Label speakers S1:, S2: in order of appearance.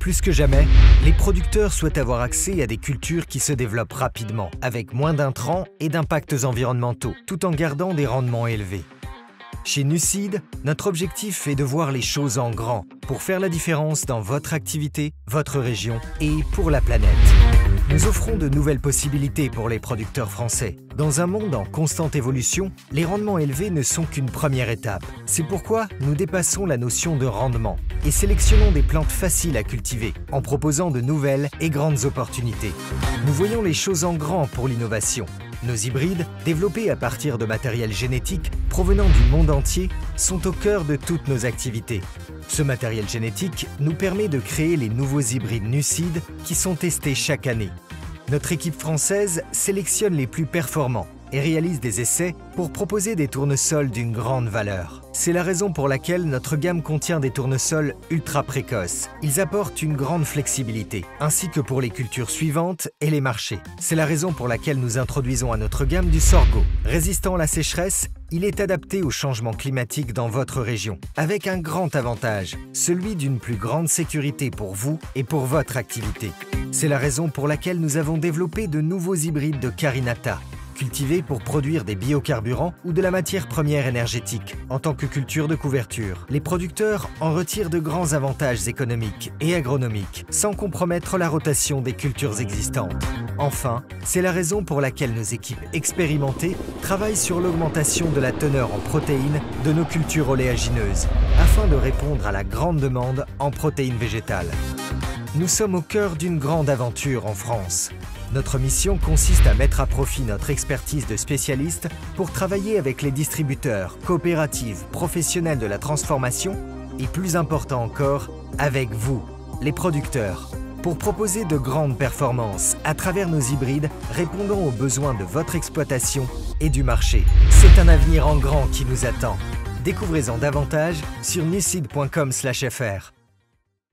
S1: Plus que jamais, les producteurs souhaitent avoir accès à des cultures qui se développent rapidement, avec moins d'intrants et d'impacts environnementaux, tout en gardant des rendements élevés. Chez Nucide, notre objectif est de voir les choses en grand pour faire la différence dans votre activité, votre région et pour la planète. Nous offrons de nouvelles possibilités pour les producteurs français. Dans un monde en constante évolution, les rendements élevés ne sont qu'une première étape. C'est pourquoi nous dépassons la notion de rendement et sélectionnons des plantes faciles à cultiver en proposant de nouvelles et grandes opportunités. Nous voyons les choses en grand pour l'innovation. Nos hybrides, développés à partir de matériel génétique provenant du monde entier, sont au cœur de toutes nos activités. Ce matériel génétique nous permet de créer les nouveaux hybrides Nucide qui sont testés chaque année. Notre équipe française sélectionne les plus performants et réalise des essais pour proposer des tournesols d'une grande valeur. C'est la raison pour laquelle notre gamme contient des tournesols ultra précoces. Ils apportent une grande flexibilité, ainsi que pour les cultures suivantes et les marchés. C'est la raison pour laquelle nous introduisons à notre gamme du sorgho. Résistant à la sécheresse, il est adapté au changement climatique dans votre région, avec un grand avantage, celui d'une plus grande sécurité pour vous et pour votre activité. C'est la raison pour laquelle nous avons développé de nouveaux hybrides de Carinata, cultivés pour produire des biocarburants ou de la matière première énergétique. En tant que culture de couverture, les producteurs en retirent de grands avantages économiques et agronomiques, sans compromettre la rotation des cultures existantes. Enfin, c'est la raison pour laquelle nos équipes expérimentées travaillent sur l'augmentation de la teneur en protéines de nos cultures oléagineuses, afin de répondre à la grande demande en protéines végétales. Nous sommes au cœur d'une grande aventure en France. Notre mission consiste à mettre à profit notre expertise de spécialistes pour travailler avec les distributeurs, coopératives, professionnels de la transformation et, plus important encore, avec vous, les producteurs, pour proposer de grandes performances à travers nos hybrides répondant aux besoins de votre exploitation et du marché. C'est un avenir en grand qui nous attend. Découvrez-en davantage sur nucide.com/fr.